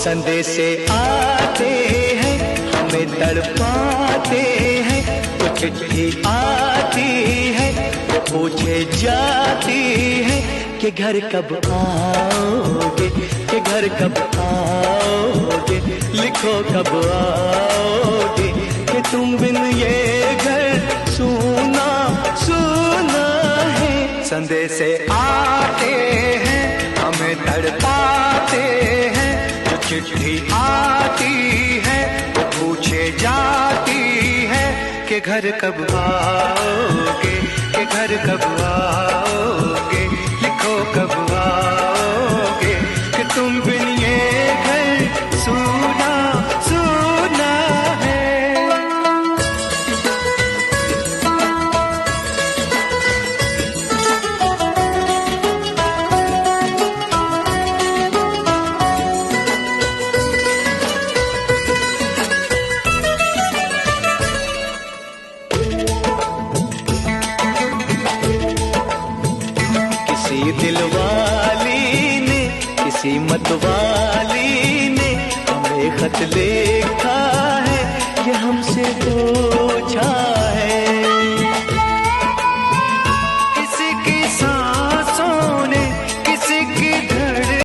संदेशे आते हैं, हमें तड़पाते हैं। तो चिट्ठी आती है, वो पूछे जाती है कि घर कब आओगे, कि घर कब आओगे, लिखो कब आओगे, कि तुम बिन ये घर सूना सूना है। संदेशे आते हैं, हमें तड़पाते हैं। जो चिट्ठी आती है, वो पूछे जाती है कि घर कब आओगे, कि घर कब आओगे, लिखो कब आओगे, कि तुम बिन ये घर सूना सूना है। किसी दिलवाली ने, किसी मतवाली ने हमें खत लिखा है, ये हमसे पूछा